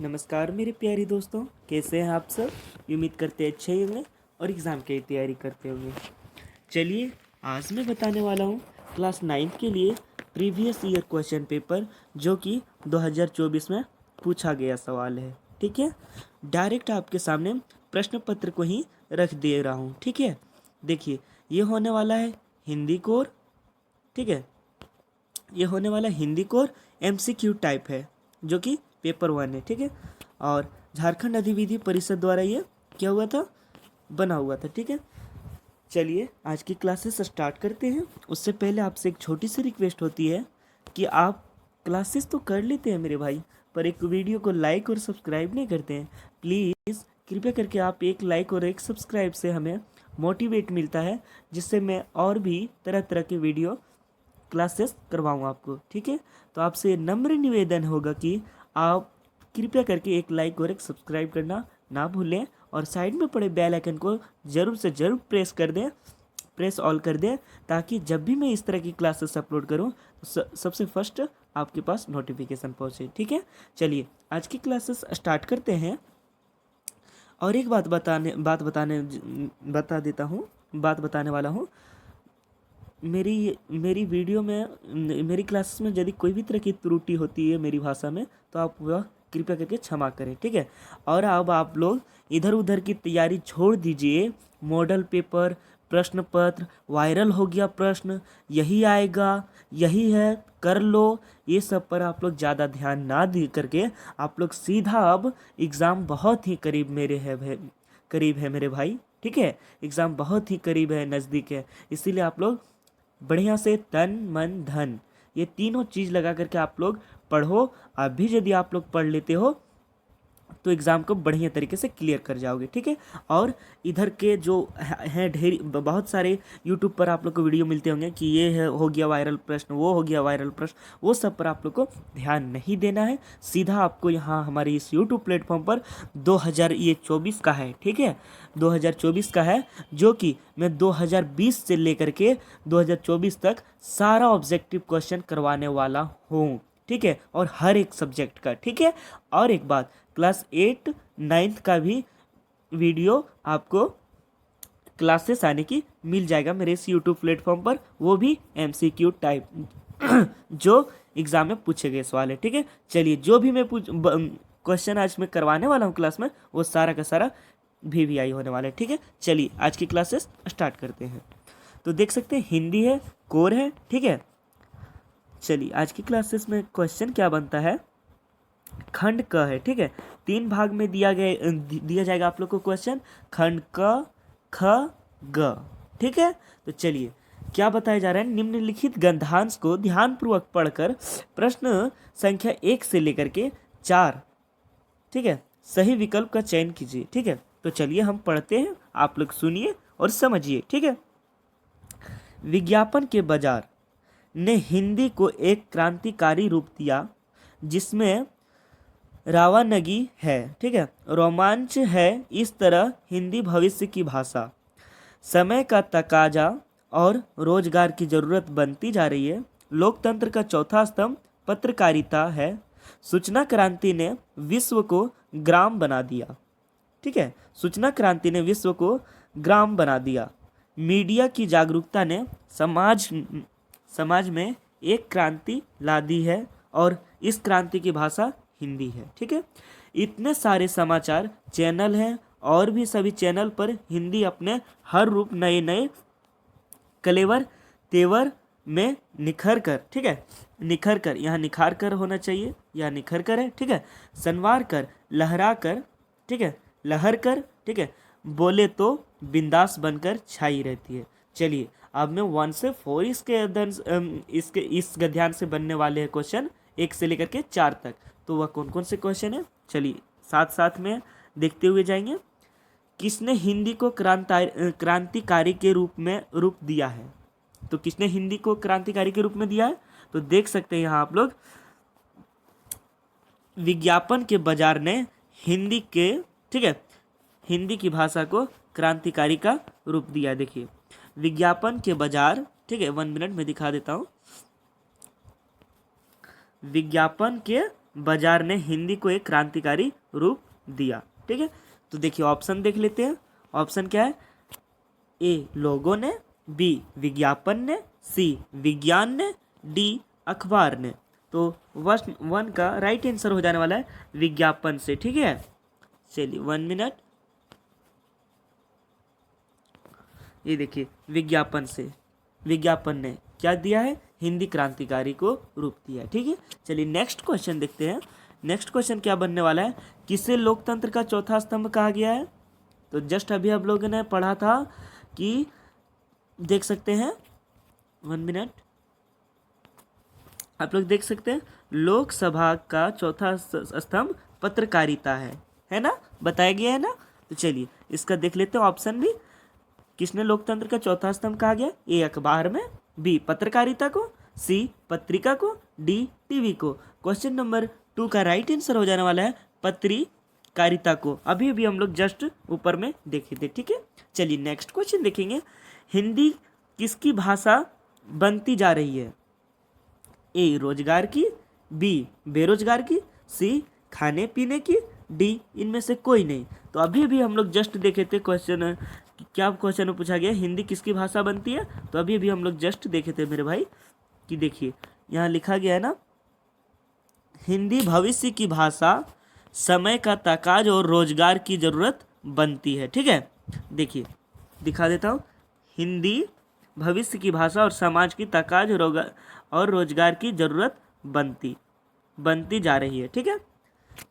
नमस्कार मेरे प्यारे दोस्तों, कैसे हैं आप सब। उम्मीद करते हैं अच्छे ही होंगे और एग्ज़ाम की तैयारी करते होंगे। चलिए आज मैं बताने वाला हूँ क्लास 9 के लिए प्रीवियस ईयर क्वेश्चन पेपर जो कि 2024 में पूछा गया सवाल है। ठीक है, डायरेक्ट आपके सामने प्रश्न पत्र को ही रख दे रहा हूँ। ठीक है, देखिए ये होने वाला है हिंदी कोर। ठीक है, ये होने वाला हिंदी कोर MCQ टाइप है जो कि पेपर 1 है। ठीक है, और झारखंड अधिविधि परिषद द्वारा ये क्या हुआ था, बना हुआ था। ठीक है, चलिए आज की क्लासेस स्टार्ट करते हैं। उससे पहले आपसे एक छोटी सी रिक्वेस्ट होती है कि आप क्लासेस तो कर लेते हैं मेरे भाई, पर एक वीडियो को लाइक और सब्सक्राइब नहीं करते हैं। प्लीज़ कृपया करके आप एक लाइक और एक सब्सक्राइब से हमें मोटिवेट मिलता है, जिससे मैं और भी तरह तरह के वीडियो क्लासेस करवाऊँ आपको। ठीक है, तो आपसे नम्र निवेदन होगा कि आप कृपया करके एक लाइक और एक सब्सक्राइब करना ना भूलें, और साइड में पड़े बेल आइकन को ज़रूर से ज़रूर प्रेस कर दें, प्रेस ऑल कर दें, ताकि जब भी मैं इस तरह की क्लासेस अपलोड करूं तो सबसे फर्स्ट आपके पास नोटिफिकेशन पहुंचे। ठीक है, चलिए आज की क्लासेस स्टार्ट करते हैं। और एक बात बताने वाला हूँ। मेरी वीडियो में, मेरी क्लासेस में यदि कोई भी तरह की त्रुटि होती है मेरी भाषा में, तो आप वह कृपया करके क्षमा करें। ठीक है, और अब आप लोग इधर उधर की तैयारी छोड़ दीजिए। मॉडल पेपर, प्रश्न पत्र, वायरल हो गया प्रश्न, यही आएगा, यही है, कर लो, ये सब पर आप लोग ज़्यादा ध्यान ना दे करके आप लोग सीधा अब एग्ज़ाम बहुत ही करीब है मेरे भाई। ठीक है, एग्ज़ाम बहुत ही करीब है, नज़दीक है, इसीलिए आप लोग बढ़िया से तन मन धन ये तीनों चीज़ लगा करके आप लोग पढ़ो। अभी यदि आप लोग पढ़ लेते हो तो एग्ज़ाम को बढ़िया तरीके से क्लियर कर जाओगे। ठीक है, और इधर के जो हैं ढेर बहुत सारे यूट्यूब पर आप लोग को वीडियो मिलते होंगे कि ये है हो गया वायरल प्रश्न, वो हो गया वायरल प्रश्न, वो सब पर आप लोग को ध्यान नहीं देना है। सीधा आपको यहाँ हमारे इस यूट्यूब प्लेटफॉर्म पर 2024 का है। ठीक है, 2024 का है, जो कि मैं 2020 से लेकर के 2024 तक सारा ऑब्जेक्टिव क्वेश्चन करवाने वाला हूँ। ठीक है, और हर एक सब्जेक्ट का। ठीक है, और एक बात, क्लास 8 9th का भी वीडियो आपको क्लासेस आने की मिल जाएगा मेरे इस यूट्यूब प्लेटफॉर्म पर, वो भी MCQ टाइप जो एग्जाम में पूछे गए सवाल है। ठीक है, चलिए जो भी मैं क्वेश्चन आज मैं करवाने वाला हूँ क्लास में, वो सारा का सारा VVI होने वाला है। ठीक है, चलिए आज की क्लासेस स्टार्ट करते हैं। तो देख सकते हैं हिंदी है, कोर है। ठीक है, चलिए आज की क्लासेस में क्वेश्चन क्या बनता है, खंड क है। ठीक है, 3 भाग में दिया जाएगा आप लोग को क्वेश्चन, खंड क, ख, ग। ठीक है, तो चलिए क्या बताया जा रहा है, निम्नलिखित गद्यांश को ध्यानपूर्वक पढ़कर प्रश्न संख्या 1 से लेकर के 4, ठीक है, सही विकल्प का चयन कीजिए। ठीक है, तो चलिए हम पढ़ते हैं, आप लोग सुनिए और समझिए। ठीक है, विज्ञापन के बाजार ने हिंदी को एक क्रांतिकारी रूप दिया, जिसमें रावानगी है। ठीक है, रोमांच है, इस तरह हिंदी भविष्य की भाषा, समय का तकाजा और रोजगार की जरूरत बनती जा रही है। लोकतंत्र का चौथा स्तंभ पत्रकारिता है। सूचना क्रांति ने विश्व को ग्राम बना दिया। ठीक है, सूचना क्रांति ने विश्व को ग्राम बना दिया। मीडिया की जागरूकता ने समाज में एक क्रांति ला दी है, और इस क्रांति की भाषा हिंदी है। ठीक है, इतने सारे समाचार चैनल हैं, और भी सभी चैनल पर हिंदी अपने हर रूप नए नए कलेवर तेवर में निखर कर, ठीक है, निखर कर, यहाँ निखार कर होना चाहिए, यहाँ निखर कर है। ठीक है, संवार कर, लहरा कर, ठीक है, लहर कर, ठीक है, बोले तो बिंदास बनकर छाई रहती है। चलिए अब मैं 1 से 4 इस गद्यांश से बनने वाले हैं क्वेश्चन 1 से लेकर के 4 तक। तो वह कौन कौन से क्वेश्चन है, चलिए साथ साथ में देखते हुए जाएंगे। किसने हिंदी को क्रांतिकारी के रूप दिया है, तो किसने हिंदी को क्रांतिकारी के रूप में दिया है, तो देख सकते हैं यहाँ आप लोग, विज्ञापन के बाजार ने हिंदी के, ठीक है, हिंदी की भाषा को क्रांतिकारी का रूप दिया। देखिए विज्ञापन के बाजार, ठीक है, 1 मिनट में दिखा देता हूँ। विज्ञापन के बाजार ने हिंदी को एक क्रांतिकारी रूप दिया। ठीक है, तो देखिए ऑप्शन देख लेते हैं। ऑप्शन क्या है? ए लोगों ने, बी विज्ञापन ने, सी विज्ञान ने, डी अखबार ने। तो वन का राइट आंसर हो जाने वाला है विज्ञापन से। ठीक है, चलिए 1 मिनट। ये देखिए विज्ञापन से, विज्ञापन ने क्या दिया है? हिंदी क्रांतिकारी को रूप दिया। ठीक है, चलिए नेक्स्ट क्वेश्चन देखते हैं। नेक्स्ट क्वेश्चन क्या बनने वाला है? किसे लोकतंत्र का चौथा स्तंभ कहा गया है? तो जस्ट अभी आप लोगों ने पढ़ा था कि देख सकते हैं 1 मिनट, आप लोग देख सकते हैं लोकसभा का चौथा स्तंभ पत्रकारिता है ना, बताया गया है ना। तो चलिए इसका देख लेते हैं ऑप्शन भी। किसने लोकतंत्र का चौथा स्तंभ कहा गया? ए अखबार में, बी पत्रकारिता को, सी पत्रिका को, डी टीवी को। क्वेश्चन नंबर 2 का राइट आंसर हो जाने वाला है पत्रकारिता को। अभी अभी हम लोग जस्ट ऊपर में देखे थे। ठीक है, चलिए नेक्स्ट क्वेश्चन देखेंगे। हिंदी किसकी भाषा बनती जा रही है? ए रोजगार की, बी बेरोजगार की, सी खाने पीने की, डी इनमें से कोई नहीं। तो अभी भी हम लोग जस्ट देखे थे क्वेश्चन, क्या क्वेश्चन में पूछा गया हिंदी किसकी भाषा बनती है? तो अभी भी हम लोग जस्ट देखे थे मेरे भाई कि देखिए यहाँ लिखा गया है ना, हिंदी भविष्य की भाषा, समय का तकाज और रोजगार की जरूरत बनती है। ठीक है, देखिए दिखा देता हूँ। हिंदी भविष्य की भाषा और समाज की तकाज और रोजगार की जरूरत बनती जा रही है। ठीक है,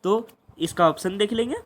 तो इसका ऑप्शन देख लेंगे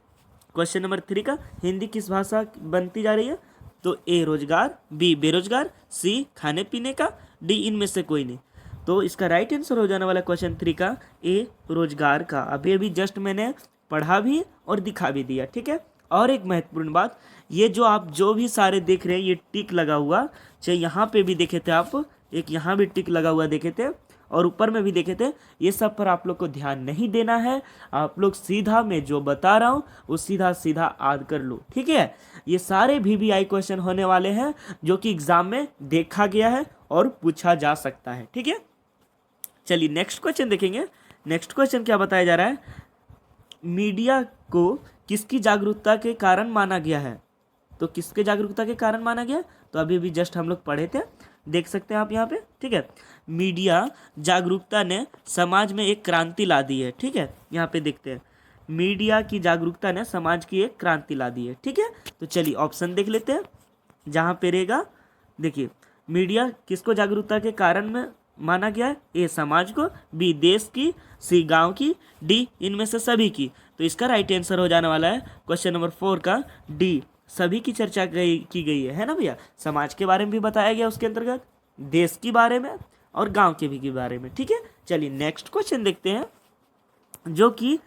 क्वेश्चन नंबर 3 का। हिंदी किस भाषा बनती जा रही है? तो ए रोजगार, बी बेरोजगार, सी खाने पीने का, डी इनमें से कोई नहीं। तो इसका राइट आंसर हो जाने वाला क्वेश्चन 3 का ए रोजगार का। अभी अभी जस्ट मैंने पढ़ा भी और दिखा भी दिया। ठीक है, और एक महत्वपूर्ण बात, ये जो आप जो भी सारे देख रहे हैं ये टिक लगा हुआ, चाहे यहाँ पे भी देखे थे आप, एक यहाँ भी टिक लगा हुआ देखे थे और ऊपर में भी देखे थे, ये सब पर आप लोग को ध्यान नहीं देना है। आप लोग सीधा मैं जो बता रहा हूँ वो सीधा सीधा याद कर लो। ठीक है, ये सारे VVI क्वेश्चन होने वाले हैं जो कि एग्जाम में देखा गया है और पूछा जा सकता है। ठीक है, चलिए नेक्स्ट क्वेश्चन देखेंगे। नेक्स्ट क्वेश्चन क्या बताया जा रहा है? मीडिया को किसकी जागरूकता के कारण माना गया है? तो किसके जागरूकता के कारण माना गया? तो अभी भी जस्ट हम लोग पढ़े थे, देख सकते हैं आप यहाँ पे। ठीक है, मीडिया जागरूकता ने समाज में एक क्रांति ला दी है। ठीक है, यहाँ पे देखते हैं मीडिया की जागरूकता ने समाज की एक क्रांति ला दी है। ठीक है, तो चलिए ऑप्शन देख लेते हैं जहाँ पे रहेगा। देखिए मीडिया किसको जागरूकता के कारण में माना गया है? ए समाज को, बी देश की, सी गांव की, डी इनमें से सभी की। तो इसका राइट आंसर हो जाने वाला है क्वेश्चन नंबर 4 का डी, सभी की चर्चा की गई है ना भैया। समाज के बारे में भी बताया गया उसके अंतर्गत, देश के बारे में और गांव के भी के बारे में। ठीक है, चलिए नेक्स्ट क्वेश्चन देखते हैं जो कि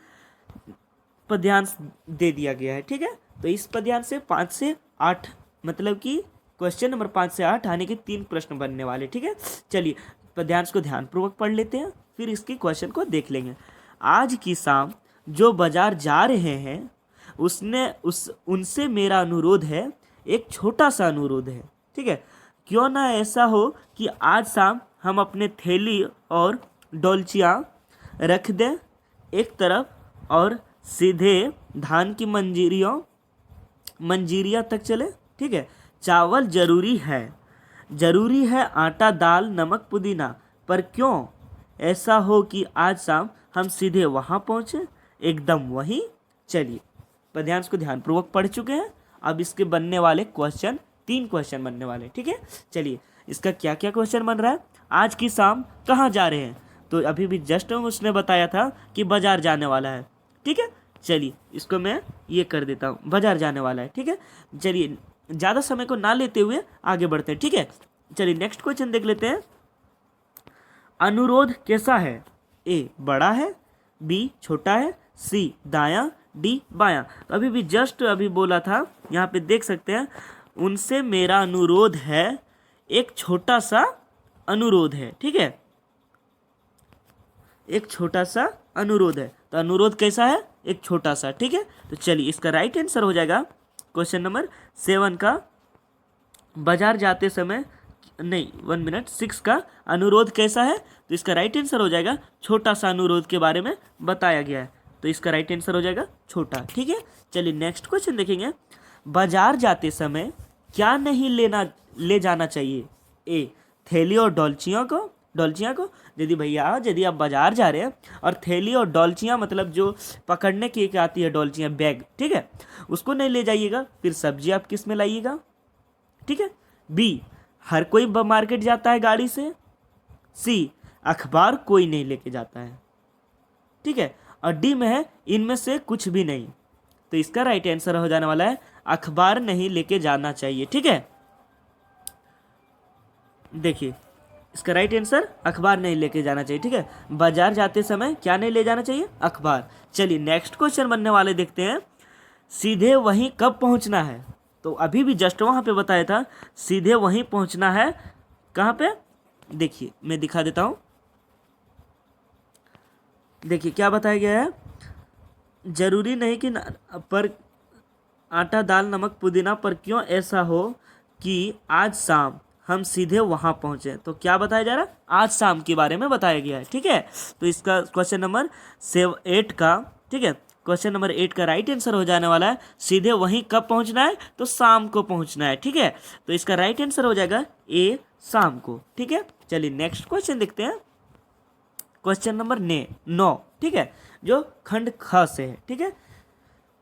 पद्यांश दे दिया गया है। ठीक है, तो इस पद्यांश से 5 से 8 मतलब कि क्वेश्चन नंबर 5 से 8 आने के 3 प्रश्न बनने वाले। ठीक है, चलिए पद्यांश को ध्यानपूर्वक पढ़ लेते हैं, फिर इसके क्वेश्चन को देख लेंगे। आज की शाम जो बाजार जा रहे हैं उनसे मेरा अनुरोध है, एक छोटा सा अनुरोध है। ठीक है, क्यों ना ऐसा हो कि आज शाम हम अपने थैली और डोलचियाँ रख दें एक तरफ और सीधे धान की मंजीरिया तक चले। ठीक है, चावल जरूरी है आटा दाल नमक पुदीना, पर क्यों ऐसा हो कि आज शाम हम सीधे वहाँ पहुँचे, एकदम वहीं। चलिए पद्यांश को ध्यानपूर्वक पढ़ चुके हैं, अब इसके बनने वाले क्वेश्चन 3 क्वेश्चन बनने वाले। ठीक है, चलिए इसका क्या क्या क्वेश्चन बन रहा है? आज की शाम कहाँ जा रहे हैं? तो अभी भी जस्ट उसने बताया था कि बाजार जाने वाला है। ठीक है, चलिए इसको मैं ये कर देता हूँ, बाजार जाने वाला है। ठीक है, चलिए ज़्यादा समय को ना लेते हुए आगे बढ़ते हैं। ठीक है, चलिए नेक्स्ट क्वेश्चन देख लेते हैं। अनुरोध कैसा है? ए बड़ा है, बी छोटा है, सी दायां, डी बायां। तो अभी भी जस्ट अभी बोला था, यहाँ पे देख सकते हैं उनसे मेरा अनुरोध है, एक छोटा सा अनुरोध है। ठीक है, एक छोटा सा अनुरोध है। तो अनुरोध कैसा है? एक छोटा सा। ठीक है, तो चलिए इसका राइट आंसर हो जाएगा क्वेश्चन नंबर 7 का बाजार जाते समय नहीं 1 मिनट, 6 का अनुरोध कैसा है, तो इसका राइट आंसर हो जाएगा छोटा सा अनुरोध के बारे में बताया गया है, तो इसका राइट आंसर हो जाएगा छोटा। ठीक है, चलिए नेक्स्ट क्वेश्चन देखेंगे। बाजार जाते समय क्या नहीं ले जाना चाहिए? ए, थैली और डोलचियाँ को यदि भैया यदि आप बाजार जा रहे हैं और थैली और डोलचियाँ मतलब जो पकड़ने की एक आती है डोलचियाँ बैग, ठीक है, उसको नहीं ले जाइएगा, फिर सब्जी आप किस में लाइएगा? ठीक है। बी, हर कोई मार्केट जाता है गाड़ी से। सी, अखबार कोई नहीं लेके जाता है। ठीक है, और डी में है इनमें से कुछ भी नहीं। तो इसका राइट आंसर हो जाने वाला है अखबार नहीं लेके जाना चाहिए। ठीक है, देखिए इसका राइट आंसर अखबार नहीं लेके जाना चाहिए। ठीक है, बाजार जाते समय क्या नहीं ले जाना चाहिए? अखबार। चलिए नेक्स्ट क्वेश्चन बनने वाले देखते हैं। सीधे वहीं कब पहुंचना है? तो अभी भी जस्ट वहां पे बताया था सीधे वहीं पहुंचना है। कहाँ पे? देखिए मैं दिखा देता हूं। देखिए क्या बताया गया है, जरूरी नहीं कि पर आटा दाल नमक पुदीना पर क्यों ऐसा हो कि आज शाम हम सीधे वहां पहुंचे। तो क्या बताया जा रहा है? आज शाम के बारे में बताया गया है। ठीक है, तो इसका क्वेश्चन नंबर 8 का, ठीक है, क्वेश्चन नंबर 8 का राइट आंसर हो जाने वाला है सीधे वहीं कब पहुंचना है? तो शाम को पहुंचना है। ठीक है, तो इसका राइट आंसर हो जाएगा ए, शाम को। ठीक है, चलिए नेक्स्ट क्वेश्चन देखते हैं। क्वेश्चन नंबर 9, ठीक है, जो खंड ख से है। ठीक है,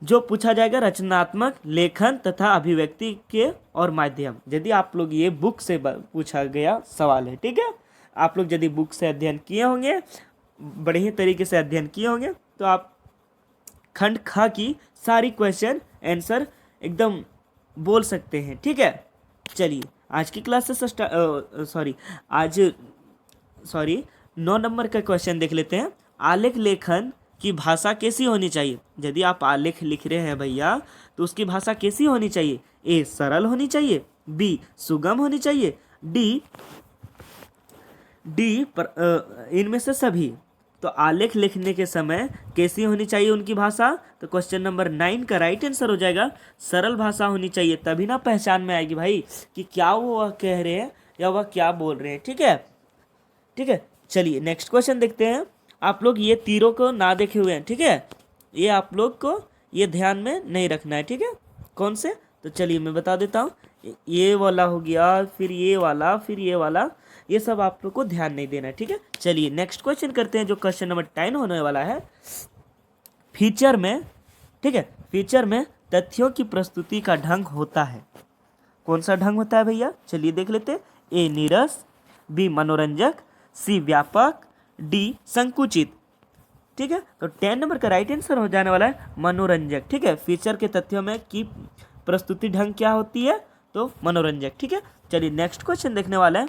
जो पूछा जाएगा रचनात्मक लेखन तथा अभिव्यक्ति के और माध्यम। यदि आप लोग ये बुक से पूछा गया सवाल है। ठीक है, आप लोग यदि बुक से अध्ययन किए होंगे, बड़े ही तरीके से अध्ययन किए होंगे, तो आप खंड ख की सारी क्वेश्चन आंसर एकदम बोल सकते हैं। ठीक है, चलिए आज की क्लास से आज 9 नंबर का क्वेश्चन देख लेते हैं। आलेख लेखन की भाषा कैसी होनी चाहिए? यदि आप आलेख लिख रहे हैं भैया तो उसकी भाषा कैसी होनी चाहिए? ए, सरल होनी चाहिए। बी, सुगम होनी चाहिए। डी इनमें से सभी। तो आलेख लिखने के समय कैसी होनी चाहिए उनकी भाषा? तो क्वेश्चन नंबर 9 का राइट आंसर हो जाएगा सरल भाषा होनी चाहिए, तभी ना पहचान में आएगी भाई कि क्या वो वह कह रहे हैं या वह क्या बोल रहे हैं। ठीक है, ठीक है, चलिए नेक्स्ट क्वेश्चन देखते हैं। आप लोग ये तीरों को ना देखे हुए हैं। ठीक है, ये आप लोग को ये ध्यान में नहीं रखना है। ठीक है, कौन से? तो चलिए मैं बता देता हूँ। ये वाला हो गया, फिर ये वाला, फिर ये वाला, ये सब आप लोग को ध्यान नहीं देना है। ठीक है, चलिए नेक्स्ट क्वेश्चन करते हैं जो क्वेश्चन नंबर 10 होने वाला है। फीचर में, ठीक है, फीचर में तथ्यों की प्रस्तुति का ढंग होता है। कौन सा ढंग होता है भैया? चलिए देख लेते हैं। ए, नीरस। बी, मनोरंजक। सी, व्यापक। डी, संकुचित। ठीक है, तो 10 नंबर का राइट आंसर हो जाने वाला है मनोरंजक। ठीक है, फीचर के तथ्यों में की प्रस्तुति ढंग क्या होती है? तो मनोरंजक। ठीक है, चलिए नेक्स्ट क्वेश्चन देखने वाला है।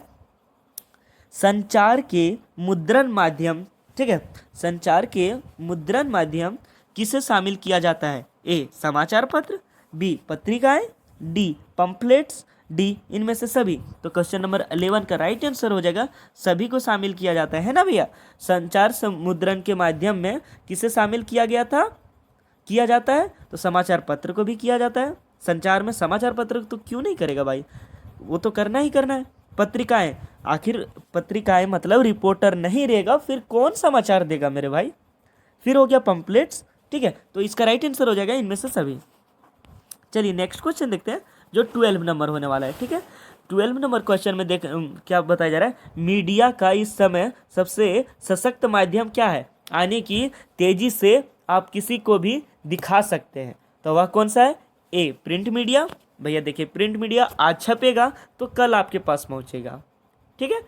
संचार के मुद्रण माध्यम, ठीक है, संचार के मुद्रण माध्यम किसे शामिल किया जाता है? ए, समाचार पत्र। बी, पत्रिकाएं। D, pamphlets. डी, इनमें से सभी। तो क्वेश्चन नंबर 11 का राइट आंसर हो जाएगा सभी को शामिल किया जाता है ना भैया। संचार मुद्रण के माध्यम में किसे शामिल किया जाता है? तो समाचार पत्र को भी किया जाता है। संचार में समाचार पत्र तो क्यों नहीं करेगा भाई, वो तो करना ही करना है। पत्रिकाएं, आखिर पत्रिकाएं मतलब रिपोर्टर नहीं रहेगा फिर कौन समाचार देगा मेरे भाई। फिर हो गया पंपलेट्स। ठीक है, तो इसका राइट आंसर हो जाएगा इनमें से सभी। चलिए नेक्स्ट क्वेश्चन देखते हैं जो 12 नंबर होने वाला है। ठीक है, 12 नंबर क्वेश्चन में देख क्या बताया जा रहा है। मीडिया का इस समय सबसे सशक्त माध्यम क्या है? आने की तेजी से आप किसी को भी दिखा सकते हैं। तो वह कौन सा है? ए, प्रिंट मीडिया। भैया देखिए प्रिंट मीडिया आज छपेगा तो कल आपके पास पहुंचेगा। ठीक है,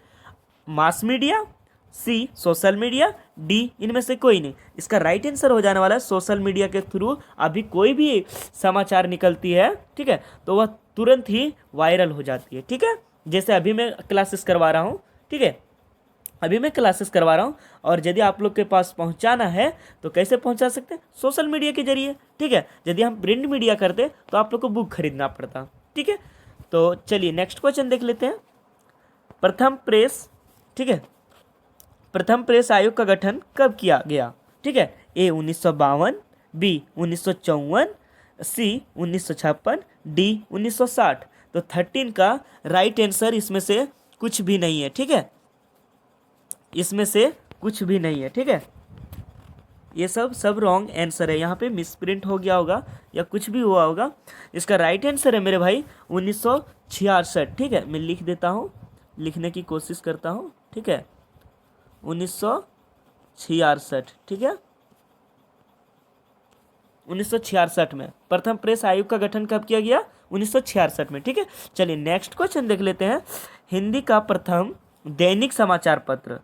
मास मीडिया। सी, सोशल मीडिया। डी, इनमें से कोई नहीं। इसका राइट आंसर हो जाने वाला है सोशल मीडिया के थ्रू अभी कोई भी समाचार निकलती है, ठीक है, तो वह तुरंत ही वायरल हो जाती है। ठीक है, जैसे अभी मैं क्लासेस करवा रहा हूँ। ठीक है, अभी मैं क्लासेस करवा रहा हूँ और यदि आप लोग के पास पहुँचाना है तो कैसे पहुँचा सकते हैं? सोशल मीडिया के जरिए। ठीक है, यदि हम प्रिंट मीडिया करते तो आप लोग को बुक खरीदना पड़ता। ठीक है, तो चलिए नेक्स्ट क्वेश्चन देख लेते हैं। प्रथम प्रेस, ठीक है, प्रथम प्रेस आयोग का गठन कब किया गया? ठीक है, ए, 1952। बी, 1954। सी, 1956। डी, 1960। तो 13 का राइट आंसर इसमें से कुछ भी नहीं है, ठीक है, इसमें से कुछ भी नहीं है, ठीक है, ये सब रॉन्ग आंसर है। यहाँ पे मिसप्रिंट हो गया होगा या कुछ भी हुआ होगा। इसका राइट आंसर है मेरे भाई 1966, ठीक है, मैं लिख देता हूँ, लिखने की कोशिश करता हूँ, ठीक है, 1966, ठीक है, 1966 में प्रथम प्रेस आयोग का गठन कब किया गया? 1966 में, ठीक है। चलिए नेक्स्ट क्वेश्चन देख लेते हैं। हिंदी का प्रथम दैनिक समाचार पत्र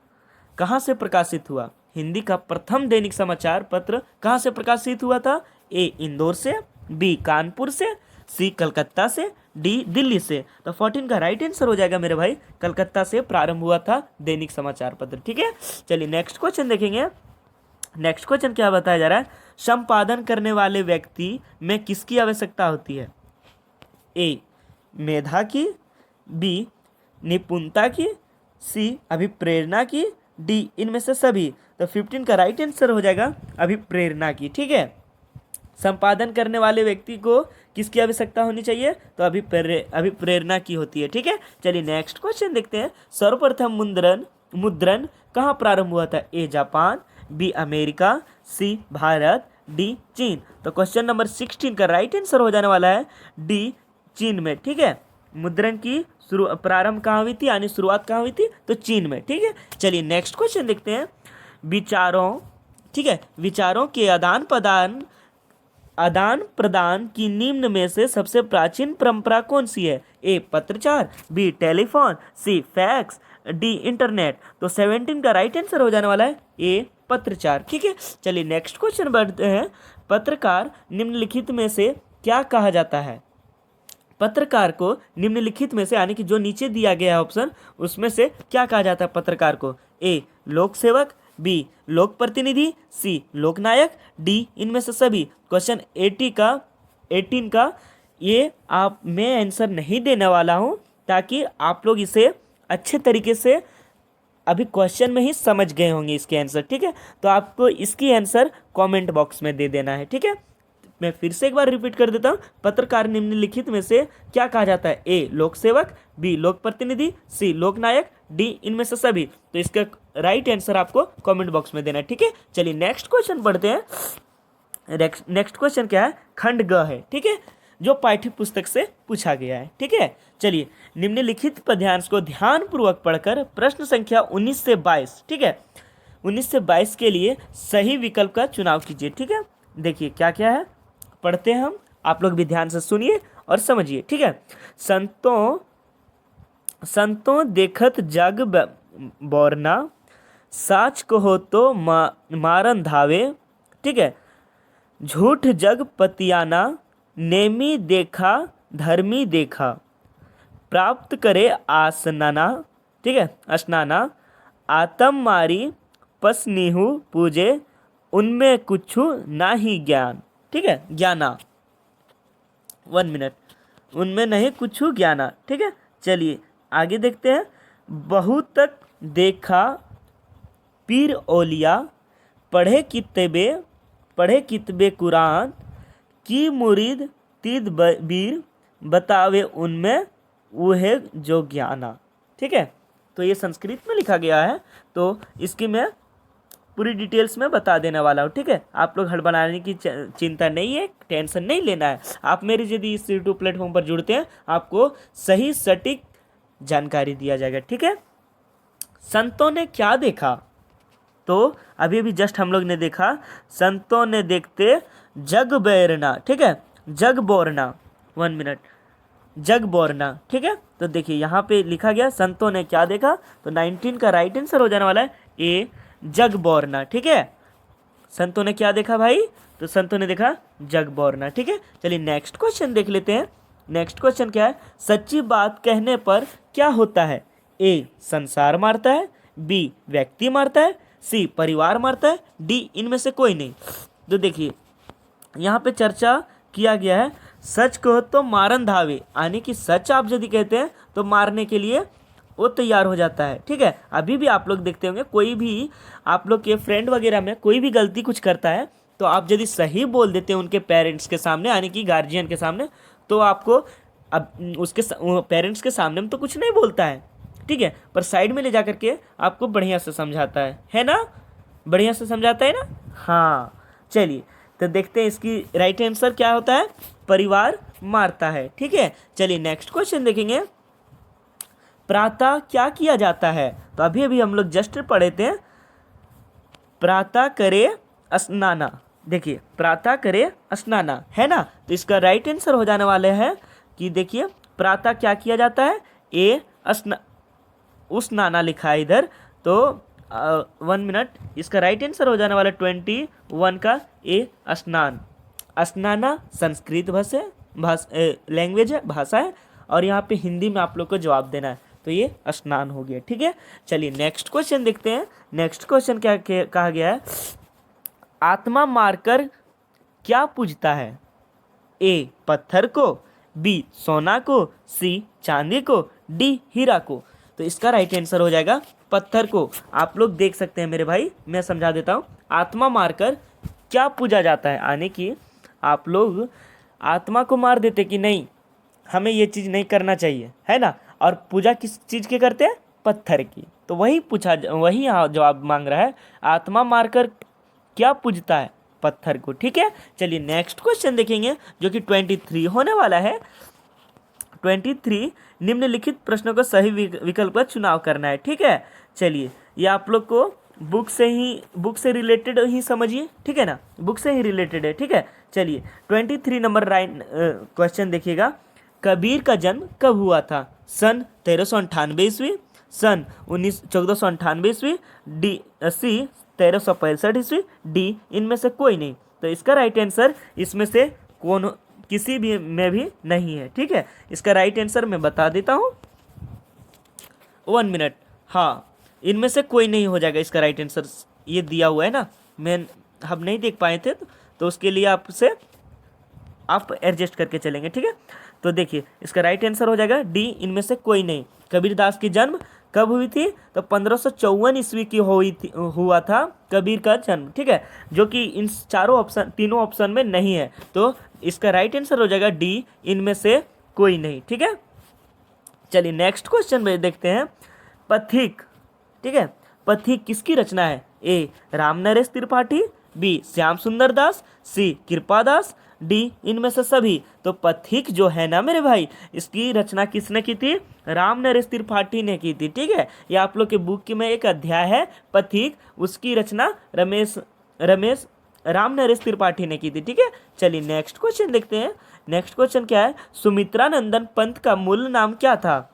कहाँ से प्रकाशित हुआ? हिंदी का प्रथम दैनिक समाचार पत्र कहाँ से प्रकाशित हुआ था? ए इंदौर से, बी कानपुर से, सी कलकत्ता से, डी दिल्ली से। तो 14 का राइट आंसर हो जाएगा मेरे भाई, कलकत्ता से प्रारंभ हुआ था दैनिक समाचार पत्र, ठीक है। चलिए नेक्स्ट क्वेश्चन देखेंगे। नेक्स्ट क्वेश्चन क्या बताया जा रहा है? संपादन करने वाले व्यक्ति में किसकी आवश्यकता होती है? ए मेधा की, बी निपुणता की, सी अभिप्रेरणा की, डी इनमें से सभी। तो 15 का राइट आंसर हो जाएगा अभिप्रेरणा की, ठीक है। संपादन करने वाले व्यक्ति को किसकी आवश्यकता होनी चाहिए? तो अभिप्रेरणा की होती है, ठीक है। चलिए नेक्स्ट क्वेश्चन देखते हैं। सर्वप्रथम मुद्रण कहाँ प्रारंभ हुआ था? A Japan, B America, C Bharat, D चीन। तो क्वेश्चन नंबर 16 का राइट आंसर हो जाने वाला है डी चीन में, ठीक है। मुद्रण की प्रारंभ कहाँ हुई थी, यानी शुरुआत कहाँ हुई थी? तो चीन में, ठीक है। चलिए नेक्स्ट क्वेश्चन देखते हैं। विचारों, ठीक है, विचारों के आदान प्रदान की निम्न में से सबसे प्राचीन परंपरा कौन सी है? ए पत्रचार, बी टेलीफोन, सी फैक्स, डी इंटरनेट। तो 17 का राइट आंसर हो जाने वाला है ए पत्रचार, ठीक है। चलिए नेक्स्ट क्वेश्चन बढ़ते हैं। पत्रकार निम्नलिखित में से क्या कहा जाता है? पत्रकार को निम्नलिखित में से, यानी कि जो नीचे दिया गया है ऑप्शन, उसमें से क्या कहा जाता है पत्रकार को? ए लोक सेवक, बी लोक प्रतिनिधि, सी लोकनायक, डी इनमें से सभी। क्वेश्चन 18 का ये मैं आंसर नहीं देने वाला हूँ, ताकि आप लोग इसे अच्छे तरीके से अभी क्वेश्चन में ही समझ गए होंगे इसके आंसर, ठीक है। तो आपको इसकी आंसर कमेंट बॉक्स में दे देना है, ठीक है। मैं फिर से एक बार रिपीट कर देता हूँ। पत्रकार निम्नलिखित में से क्या कहा जाता है? ए लोक सेवक, बी लोक प्रतिनिधि, सी लोकनायक, डी इनमें से सभी। तो इसका राइट आंसर आपको कमेंट बॉक्स में देना है, ठीक है। चलिए नेक्स्ट क्वेश्चन पढ़ते हैं। नेक्स्ट क्वेश्चन क्या है? खंड ग है, ठीक है, जो पाठ्य पुस्तक से पूछा गया है, ठीक है। चलिए निम्नलिखित पद्यांश को ध्यान पूर्वक पढ़कर प्रश्न संख्या 19 से 22, ठीक है, 19 से 22 के लिए सही विकल्प का चुनाव कीजिए, ठीक है। देखिए क्या क्या है, पढ़ते हैं हम, आप लोग भी ध्यान से सुनिए और समझिए, ठीक है। संतों देखत जग बोरना, साच कहो तो मारन धावे, ठीक है। झूठ जग पतियाना, नेमी देखा धर्मी देखा, प्राप्त करे आसनाना, ठीक है, अस्नाना, आतम मारी पस नीहू पूजे, उनमें कुछ ना ही ज्ञान, ठीक है, ज्ञाना, 1 मिनट, उनमें नहीं कुछ ज्ञाना, ठीक है। चलिए आगे देखते हैं। बहुत तक देखा पीर औलिया, पढ़े कितबे कुरान, की मुरीद तीद बीर, बतावे उनमें वह जो ज्ञाना, ठीक है। तो ये संस्कृत में लिखा गया है, तो इसकी मैं पूरी डिटेल्स में बता देने वाला हूँ, ठीक है। आप लोग हड़बड़ाने की चिंता नहीं है, टेंशन नहीं लेना है। आप मेरी यदि इस यूट्यूब प्लेटफॉर्म पर जुड़ते हैं, आपको सही सटीक जानकारी दिया जाएगा, ठीक है। संतों ने क्या देखा? तो अभी जस्ट हम लोग ने देखा, संतों ने देखते जग बैरना, ठीक है, जग बोरना, 1 मिनट, जग बोरना, ठीक है। तो देखिए यहाँ पे लिखा गया संतों ने क्या देखा, तो 19 का राइट आंसर हो जाने वाला है ए जग बोरना, ठीक है। संतों ने क्या देखा भाई? तो संतों ने देखा जग बोरना, ठीक है। चलिए नेक्स्ट क्वेश्चन देख लेते हैं। नेक्स्ट क्वेश्चन क्या है? सच्ची बात कहने पर क्या होता है? ए संसार मारता है, बी व्यक्ति मारता है, सी परिवार मारता है, डी इनमें से कोई नहीं। तो देखिए यहाँ पे चर्चा किया गया है, सच कहो तो मारन धावे, यानी कि सच आप यदि कहते हैं तो मारने के लिए वो तैयार हो जाता है, ठीक है। अभी भी आप लोग देखते होंगे, कोई भी आप लोग के फ्रेंड वगैरह में कोई भी गलती कुछ करता है, तो आप यदि सही बोल देते हैं उनके पेरेंट्स के सामने, यानी कि गार्जियन के सामने, तो आपको अब उसके पेरेंट्स के सामने में तो कुछ नहीं बोलता है, ठीक है, पर साइड में ले जा करके आपको बढ़िया से समझाता है ना, बढ़िया से समझाता है ना। हाँ चलिए, तो देखते हैं इसकी राइट आंसर क्या होता है, परिवार मारता है। ठीक है, चलिए नेक्स्ट क्वेश्चन देखेंगे। प्रातः क्या किया जाता है, तो अभी अभी हम लोग जस्ट पढ़े थे, प्रातः करे स्नाना। देखिए प्रातः करे स्नाना है ना, तो इसका राइट आंसर हो जाने वाले हैं कि देखिए प्रातः क्या किया जाता है, ए स्नाना लिखा है इधर, तो 1 मिनट, इसका राइट आंसर हो जाने वाला 21 का ए स्नान। स्नाना संस्कृत लैंग्वेज है, भाषा है, और यहाँ पे हिंदी में आप लोग को जवाब देना है, तो ये स्नान हो गया। ठीक है, चलिए नेक्स्ट क्वेश्चन देखते हैं। नेक्स्ट क्वेश्चन क्या कहा गया है, आत्मा मारकर क्या पूजता है, ए पत्थर को, बी सोना को, सी चांदी को, डी हीरा को। तो इसका राइट आंसर हो जाएगा पत्थर को। आप लोग देख सकते हैं मेरे भाई, मैं समझा देता हूँ, आत्मा मारकर क्या पूजा जाता है, यानी कि आप लोग आत्मा को मार देते कि नहीं, हमें ये चीज़ नहीं करना चाहिए, है ना, और पूजा किस चीज़ की करते हैं, पत्थर की। तो वही यहाँ जवाब मांग रहा है, आत्मा मारकर क्या पूजता है, पत्थर को। ठीक है, चलिए नेक्स्ट क्वेश्चन देखेंगे जो कि 23 होने वाला है। 23 निम्नलिखित प्रश्नों का सही विकल्प का चुनाव करना है। ठीक है, चलिए ये आप लोग को बुक से रिलेटेड ही समझिए, ठीक है ना, बुक से ही रिलेटेड है। ठीक है, चलिए 23 नंबर राइट क्वेश्चन देखिएगा। कबीर का जन्म कब हुआ था, सन 1398 ईस्वी, सन 1498 ईस्वी, डी सी 1365 ईस्वी, डी इनमें से कोई नहीं। तो इसका राइट आंसर इसमें से किसी भी में भी नहीं है। ठीक है, इसका राइट आंसर मैं बता देता हूँ, 1 मिनट। हाँ, इनमें से कोई नहीं हो जाएगा इसका राइट आंसर, ये दिया हुआ है ना, हम नहीं देख पाए थे, तो उसके लिए आप एडजस्ट करके चलेंगे। ठीक है, तो देखिए इसका राइट आंसर हो जाएगा डी, इनमें से कोई नहीं। कबीरदास की जन्म कब हुई थी, तो 1554 ईस्वी की हुआ था कबीर का जन्म। ठीक है, जो कि इन तीनों ऑप्शन में नहीं है, तो इसका राइट आंसर हो जाएगा डी, इनमें से कोई नहीं। ठीक है, चलिए नेक्स्ट क्वेश्चन में देखते हैं। पथिक, ठीक है, पथिक किसकी रचना है, ए रामनरेश त्रिपाठी, बी श्याम सुंदर दास, सी कृपादास, डी इनमें से सभी। तो पथिक जो है ना मेरे भाई, इसकी रचना किसने की थी, रामनरेश त्रिपाठी ने की थी। ठीक है, ये आप लोग के बुक में एक अध्याय है पथिक, उसकी रचना रामनरेश त्रिपाठी ने की थी। ठीक है, चलिए नेक्स्ट क्वेश्चन देखते हैं। नेक्स्ट क्वेश्चन क्या है, सुमित्रानंदन पंत का मूल नाम क्या था,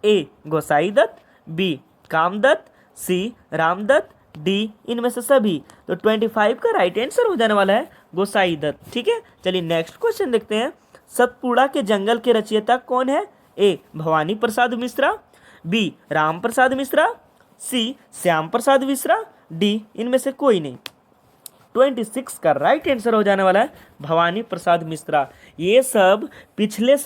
ए गोसाई दत्त, बी कामदत्त, सी रामदत्त, डी इनमें से सभी। तो 25 का राइट आंसर हो जाने वाला है गोसाई दत्त। ठीक है, चलिए नेक्स्ट क्वेश्चन देखते हैं। सतपुड़ा के जंगल के रचयिता कौन है, ए भवानी प्रसाद मिश्रा, बी राम प्रसाद मिश्रा, सी श्याम प्रसाद मिश्रा, डी इनमें से कोई नहीं। 26 का राइट आंसर हो जाने वाला है भवानी प्रसाद मिश्रा। ये सब पिछले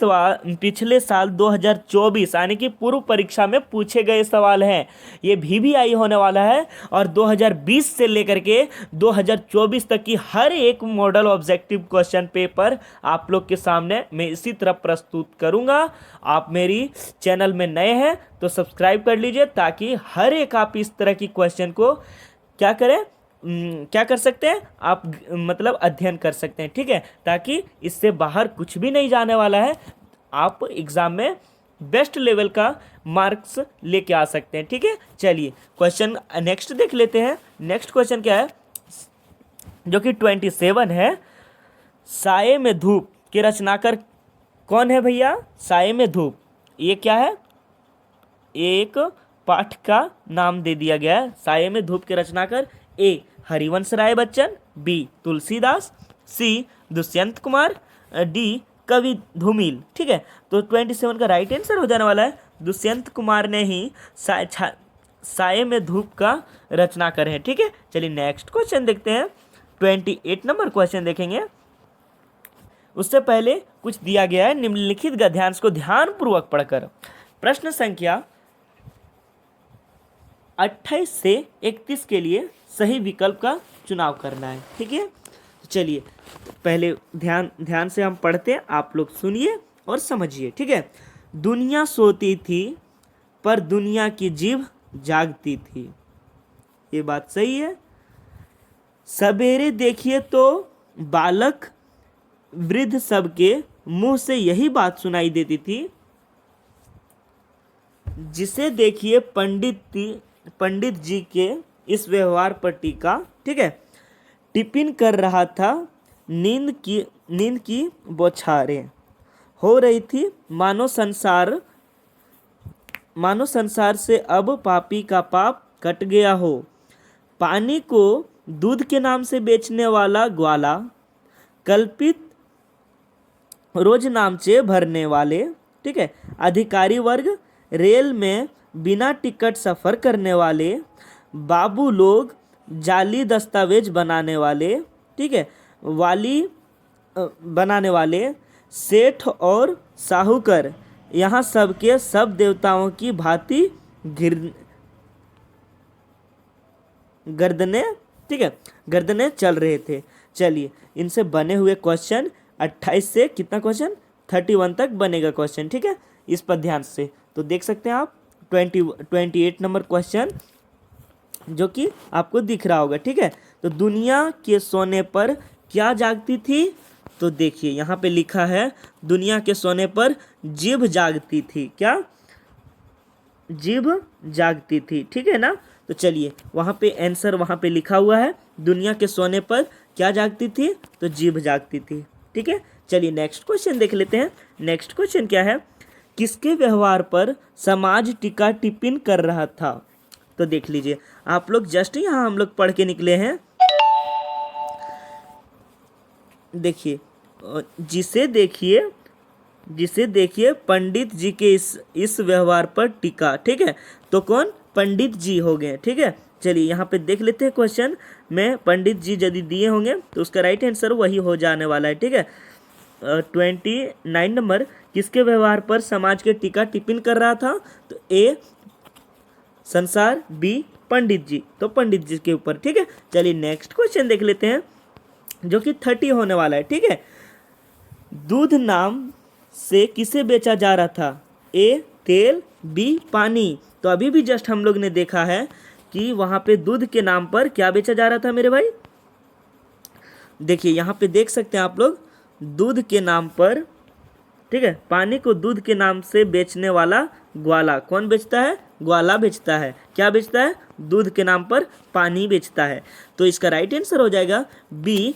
साल 2024 यानी कि पूर्व परीक्षा में पूछे गए सवाल हैं। ये VVI होने वाला है, और 2020 से लेकर के 2024 तक की हर एक मॉडल ऑब्जेक्टिव क्वेश्चन पेपर आप लोग के सामने मैं इसी तरह प्रस्तुत करूंगा। आप मेरी चैनल में नए हैं तो सब्सक्राइब कर लीजिए, ताकि हर एक आप इस तरह की क्वेश्चन को क्या कर सकते हैं आप, मतलब अध्ययन कर सकते हैं। ठीक है, ताकि इससे बाहर कुछ भी नहीं जाने वाला है, आप एग्जाम में बेस्ट लेवल का मार्क्स लेके आ सकते हैं। ठीक है, चलिए क्वेश्चन नेक्स्ट देख लेते हैं। नेक्स्ट क्वेश्चन क्या है, जो कि 27 है। साये में धूप के रचनाकार कौन है भैया, साये में धूप, ये क्या है, एक पाठ का नाम दे दिया गया है। साये में धूप के रचनाकार, ए हरिवंश राय बच्चन, बी तुलसीदास, सी दुष्यंत कुमार, डी कवि धूमिल। ठीक है, तो 27 का राइट आंसर हो जाने वाला है दुष्यंत कुमार ने ही साये में धूप का रचना करे हैं। ठीक है, चलिए नेक्स्ट क्वेश्चन देखते हैं। 28 नंबर क्वेश्चन देखेंगे। उससे पहले कुछ दिया गया है, निम्नलिखित गद्यांश को ध्यानपूर्वक पढ़कर प्रश्न संख्या 28 से 31 के लिए सही विकल्प का चुनाव करना है। ठीक है, तो चलिए पहले ध्यान से हम पढ़ते हैं, आप लोग सुनिए और समझिए। ठीक है, दुनिया सोती थी पर दुनिया की जीभ जागती थी। ये बात सही है। सवेरे देखिए तो बालक वृद्ध सबके मुंह से यही बात सुनाई देती थी। जिसे देखिए पंडित जी के इस व्यवहार पर टीका, ठीक है, टिफिन कर रहा था। नींद की बौछारें हो रही थी, मानो संसार से अब पापी का पाप कट गया हो। पानी को दूध के नाम से बेचने वाला ग्वाला, कल्पित रोज नामचे भरने वाले, ठीक है, अधिकारी वर्ग, रेल में बिना टिकट सफ़र करने वाले, बाबू लोग, जाली दस्तावेज बनाने वाले, ठीक है, बनाने वाले, सेठ और साहूकर, यहाँ सबके सब देवताओं की भांति गर्दने, ठीक है, गर्दने चल रहे थे। चलिए इनसे बने हुए क्वेश्चन 28 से कितना क्वेश्चन 31 तक बनेगा क्वेश्चन, ठीक है, इस पर ध्यान से। तो देख सकते हैं आप 28 नंबर क्वेश्चन जो कि आपको दिख रहा होगा, ठीक है। तो दुनिया के सोने पर क्या जागती थी? तो देखिए यहाँ पे लिखा है दुनिया के सोने पर जीभ जागती थी। क्या? जीभ जागती थी, ठीक है ना। तो चलिए वहाँ पे आंसर वहाँ पे लिखा हुआ है, दुनिया के सोने पर क्या जागती थी? तो जीभ जागती थी, ठीक है। चलिए नेक्स्ट क्वेश्चन देख लेते हैं। नेक्स्ट क्वेश्चन क्या है? किसके व्यवहार पर समाज टीका टिप्पण कर रहा था? तो देख लीजिए आप लोग, जस्ट यहाँ हम लोग पढ़ के निकले हैं। देखिए जिसे देखिए पंडित जी के इस व्यवहार पर टीका, ठीक है। तो कौन? पंडित जी हो गए, ठीक है। चलिए यहाँ पे देख लेते हैं क्वेश्चन में पंडित जी यदि दिए होंगे तो उसका राइट आंसर वही हो जाने वाला है, ठीक है। 29 नंबर, किसके व्यवहार पर समाज के टीका टिप्पण कर रहा था? तो ए संसार, बी पंडित जी, तो पंडित जी के ऊपर, ठीक है। चलिए नेक्स्ट क्वेश्चन देख लेते हैं जो कि 30 होने वाला है, ठीक है। दूध नाम से किसे बेचा जा रहा था? ए तेल, बी पानी। तो अभी भी जस्ट हम लोग ने देखा है कि वहाँ पे दूध के नाम पर क्या बेचा जा रहा था मेरे भाई। देखिए यहाँ पे देख सकते हैं आप लोग, दूध के नाम पर, ठीक है, पानी को दूध के नाम से बेचने वाला ग्वाला, कौन बेचता है? ग्वाला बेचता है। क्या बेचता है? दूध के नाम पर पानी बेचता है। तो इसका राइट आंसर हो जाएगा बी,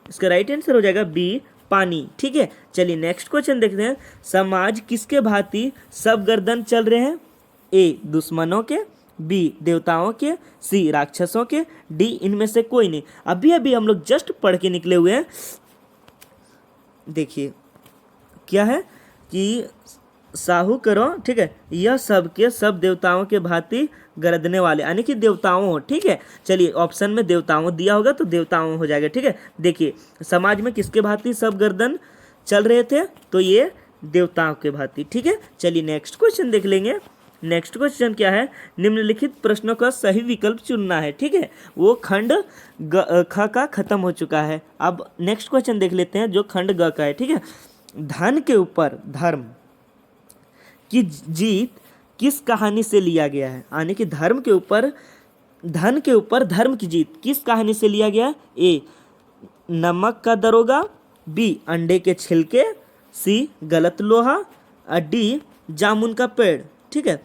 इसका राइट आंसर हो जाएगा बी पानी, ठीक है। चलिए नेक्स्ट क्वेश्चन देखते हैं। समाज किसके भांति सब गर्दन चल रहे हैं? ए दुश्मनों के, बी देवताओं के, सी राक्षसों के, डी इनमें से कोई नहीं। अभी अभी हम लोग जस्ट पढ़ के निकले हुए हैं। देखिए क्या है कि साहूकरों, ठीक है, यह सब के सब देवताओं के भांति गरदने वाले, यानी कि देवताओं हो, ठीक है। चलिए ऑप्शन में देवताओं दिया होगा तो देवताओं हो जाएगा, ठीक है। देखिए समाज में किसके भांति सब गर्दन चल रहे थे? तो ये देवताओं के भांति, ठीक है। चलिए नेक्स्ट क्वेश्चन देख लेंगे। नेक्स्ट क्वेश्चन क्या है? निम्नलिखित प्रश्नों का सही विकल्प चुनना है, ठीक है। वो खंड ख का खत्म हो चुका है। अब नेक्स्ट क्वेश्चन देख लेते हैं जो खंड ग का है, ठीक है। धन के ऊपर धर्म की जीत किस कहानी से लिया गया है? यानी कि धन के ऊपर धर्म की जीत किस कहानी से लिया गया है? ए नमक का दरोगा, बी अंडे के छिलके, सी गलत लोहा, डी जामुन का पेड़, ठीक है।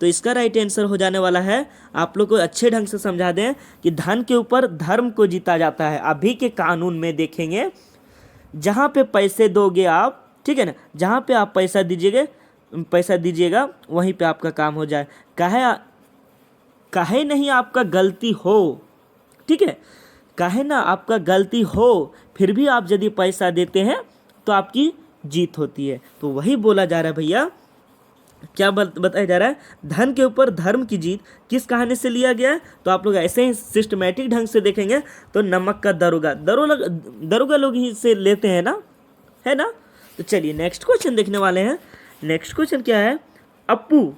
तो इसका राइट आंसर हो जाने वाला है, आप लोग को अच्छे ढंग से समझा दें कि धन के ऊपर धर्म को जीता जाता है। अभी के कानून में देखेंगे, जहाँ पे पैसे दोगे आप, ठीक है ना, जहाँ पे आप पैसा दीजिएगा वहीं पे आपका काम हो जाए। काहे नहीं आपका गलती हो, ठीक है, काहे ना आपका गलती हो, फिर भी आप यदि पैसा देते हैं तो आपकी जीत होती है। तो वही बोला जा रहा है भैया, क्या बताया जा रहा है? धन के ऊपर धर्म की जीत किस कहानी से लिया गया है? तो आप लोग ऐसे ही सिस्टमेटिक ढंग से देखेंगे तो नमक का दरोगा लोग ही से लेते हैं ना, है ना। तो चलिए नेक्स्ट क्वेश्चन देखने वाले हैं। नेक्स्ट क्वेश्चन क्या है? अप्पू,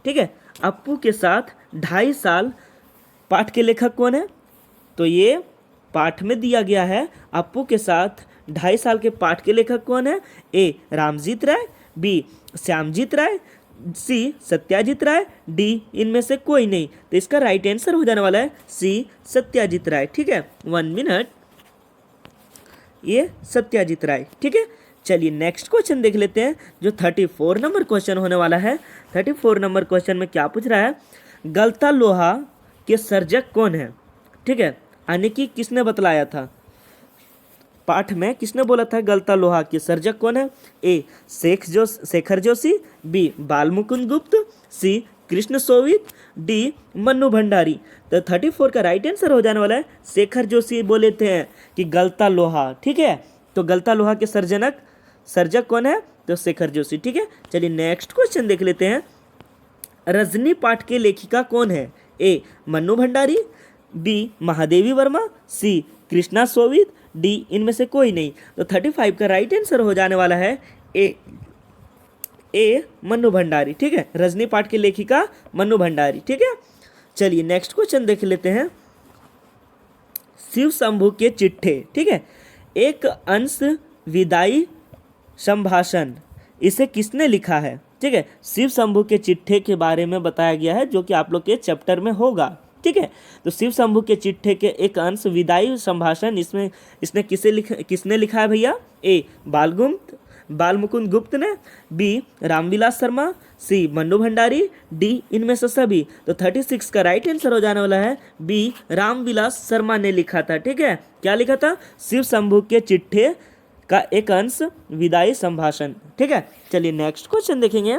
ठीक है, अप्पू के साथ 2.5 साल पाठ के लेखक कौन है? तो ये पाठ में दिया गया है, अप्पू के साथ 2.5 साल के पाठ के लेखक कौन है? ए रामजीत राय, बी श्यामजीत राय, सी सत्याजीत राय, डी इनमें से कोई नहीं। तो इसका राइट आंसर हो जाने वाला है सी सत्याजीत राय। ठीक है, 1 मिनट, ये सत्याजीत राय। ठीक है, चलिए नेक्स्ट क्वेश्चन देख लेते हैं जो 34 नंबर क्वेश्चन होने वाला है। 34 नंबर क्वेश्चन में क्या पूछ रहा है, गलता लोहा के सर्जक कौन है। ठीक है, यानी कि किसने बतलाया था पाठ में, किसने बोला था गलता लोहा के सर्जक कौन है। ए शेखर जोशी, बी बाल मुकुंद गुप्त, सी कृष्ण सोवित, डी मन्नू भंडारी। तो 34 का राइट आंसर हो जाने वाला है शेखर जोशी बोले थे कि गलता लोहा। ठीक है, तो गलता लोहा के सर्जक कौन है, तो शेखर जोशी। ठीक है, चलिए नेक्स्ट क्वेश्चन देख लेते हैं। रजनी पाठ के लेखिका कौन है। ए मन्नू भंडारी, बी महादेवी वर्मा, सी कृष्णा सोवित, डी इनमें से कोई नहीं। तो 35 का राइट आंसर हो जाने वाला है ए मन्नू भंडारी। ठीक है, रजनी पाठ की लेखिका मन्नू भंडारी। ठीक है, चलिए नेक्स्ट क्वेश्चन देख लेते हैं। शिव शंभू के चिट्ठे, ठीक है, एक अंश विदाई संभाषण, इसे किसने लिखा है। ठीक है, शिव शंभू के चिट्ठे के बारे में बताया गया है जो कि आप लोग के चैप्टर में होगा। ठीक है, तो शिव शंभू के चिट्ठे के एक अंश विदाई संभाषण, इसने किसने लिखा है भैया। ए बाल मुकुंद गुप्त ने, बी रामविलास शर्मा, सी मन्नू भंडारी, डी इनमें से सभी। तो 36 का राइट आंसर हो जाने वाला है बी रामविलास शर्मा ने लिखा था। ठीक है, क्या लिखा था, शिव शंभू के चिट्ठे का एक अंश विदाई संभाषण। ठीक है, चलिए नेक्स्ट क्वेश्चन देखेंगे।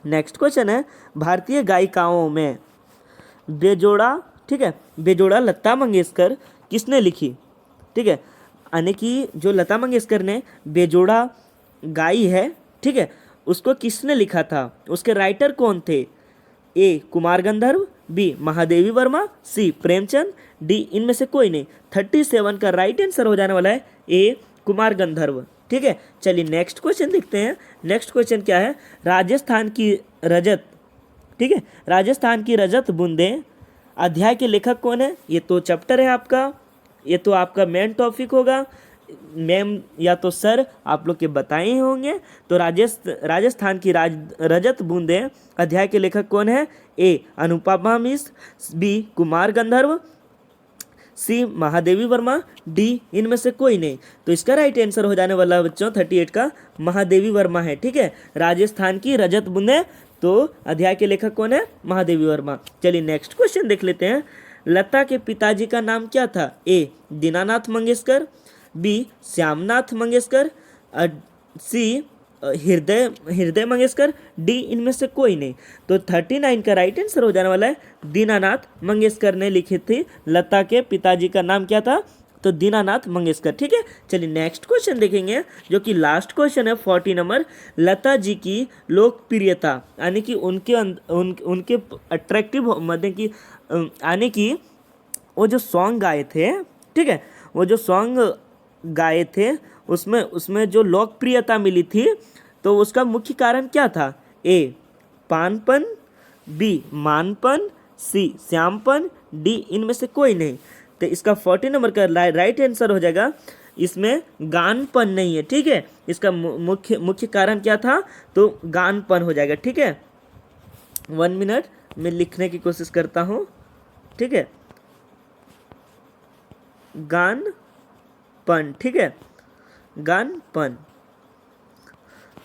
नेक्स्ट क्वेश्चन है भारतीय गायिकाओं में बेजोड़ा, ठीक है, बेजोड़ा लता मंगेशकर किसने लिखी। ठीक है, यानी कि जो लता मंगेशकर ने बेजोड़ा गाई है, ठीक है, उसको किसने लिखा था, उसके राइटर कौन थे। ए कुमार गंधर्व, बी महादेवी वर्मा, सी प्रेमचंद, डी इनमें से कोई नहीं। 37 का राइट आंसर हो जाने वाला है ए कुमार गंधर्व। ठीक है, चलिए नेक्स्ट क्वेश्चन देखते हैं। नेक्स्ट क्वेश्चन क्या है, राजस्थान की रजत, ठीक है, राजस्थान की रजत बूंदें अध्याय के लेखक कौन है। ये तो चैप्टर है आपका, ये तो आपका मेन टॉपिक होगा, मैम या तो सर आप लोग के बताए ही होंगे। तो राजस्थान की रजत बूंदें अध्याय के लेखक कौन है। ए अनुपमा मिश्र, बी कुमार गंधर्व, सी महादेवी वर्मा, डी इनमें से कोई नहीं। तो इसका राइट आंसर हो जाने वाला बच्चों 38 का महादेवी वर्मा है। ठीक है, राजस्थान की रजत बूंदें, तो अध्याय के लेखक कौन है, महादेवी वर्मा। चलिए नेक्स्ट क्वेश्चन देख लेते हैं। लता के पिताजी का नाम क्या था। ए दीनानाथ मंगेशकर, बी श्यामनाथ मंगेशकर, सी हृदय मंगेशकर, डी इनमें से कोई नहीं। तो 39 का राइट आंसर हो जाने वाला है दीनानाथ मंगेशकर ने लिखी थी। लता के पिताजी का नाम क्या था, तो दीनानाथ मंगेशकर। ठीक है, चलिए नेक्स्ट क्वेश्चन देखेंगे जो कि लास्ट क्वेश्चन है 40 नंबर। लता जी की लोकप्रियता, यानी कि उनके अट्रैक्टिव, मतलब कि यानी कि वो जो सॉन्ग गाए थे, ठीक है, वो जो सॉन्ग गाए थे उसमें जो लोकप्रियता मिली थी, तो उसका मुख्य कारण क्या था। ए पानपन, बी मानपन, सी श्यामपन, डी इनमें से कोई नहीं। तो इसका 40 नंबर का राइट आंसर हो जाएगा, इसमें गानपन नहीं है। ठीक है, इसका मुख्य कारण क्या था, तो गानपन हो जाएगा। ठीक है, 1 मिनट मैं लिखने की कोशिश करता हूँ। ठीक है, गानपन, ठीक है, गानपन।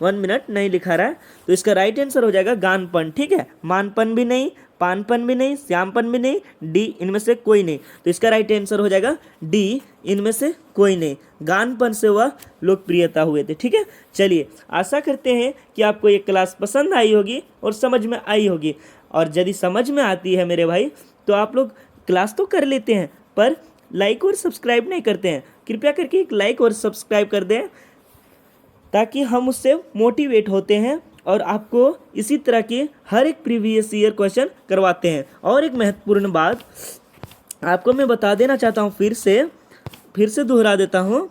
1 मिनट नहीं लिखा रहा है, तो इसका राइट आंसर हो जाएगा गानपन। ठीक है, मानपन भी नहीं, पानपन भी नहीं, श्यामपन भी नहीं, डी इनमें से कोई नहीं। तो इसका राइट आंसर हो जाएगा डी इनमें से कोई नहीं, गानपन से वह लोकप्रियता हुए थे। ठीक है, चलिए आशा करते हैं कि आपको ये क्लास पसंद आई होगी और समझ में आई होगी। और यदि समझ में आती है मेरे भाई, तो आप लोग क्लास तो कर लेते हैं पर लाइक और सब्सक्राइब नहीं करते हैं। कृपया करके एक लाइक और सब्सक्राइब कर दें, ताकि हम उससे मोटिवेट होते हैं और आपको इसी तरह के हर एक प्रीवियस ईयर क्वेश्चन करवाते हैं। और एक महत्वपूर्ण बात आपको मैं बता देना चाहता हूँ, फिर से दोहरा देता हूँ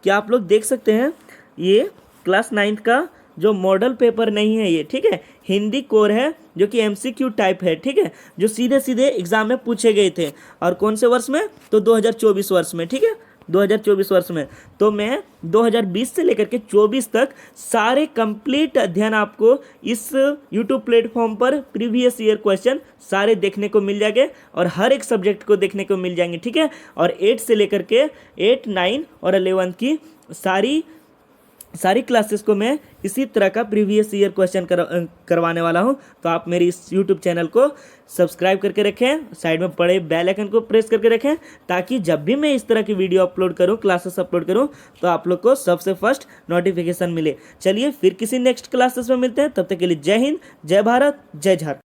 कि आप लोग देख सकते हैं ये क्लास 9th का जो मॉडल पेपर नहीं है ये, ठीक है, हिंदी कोर है जो कि MCQ टाइप है। ठीक है, जो सीधे एग्जाम में पूछे गए थे। और कौन से वर्ष में, तो 2024 वर्ष में। ठीक है, 2024 वर्ष में। तो मैं 2020 से लेकर के 24 तक सारे कंप्लीट अध्ययन आपको इस यूट्यूब प्लेटफॉर्म पर प्रीवियस ईयर क्वेश्चन सारे देखने को मिल जाएंगे और हर एक सब्जेक्ट को देखने को मिल जाएंगे, ठीक है। और 8 से लेकर के 8, 9 और 11 की सारी क्लासेस को मैं इसी तरह का प्रीवियस ईयर क्वेश्चन करवाने वाला हूं। तो आप मेरी इस यूट्यूब चैनल को सब्सक्राइब करके रखें, साइड में पड़े बेल आइकन को प्रेस करके रखें, ताकि जब भी मैं इस तरह की वीडियो अपलोड करूं, क्लासेस अपलोड करूं, तो आप लोग को सबसे फर्स्ट नोटिफिकेशन मिले। चलिए फिर किसी नेक्स्ट क्लासेस में मिलते हैं, तब तक के लिए जय हिंद, जय भारत, जय झारखंड।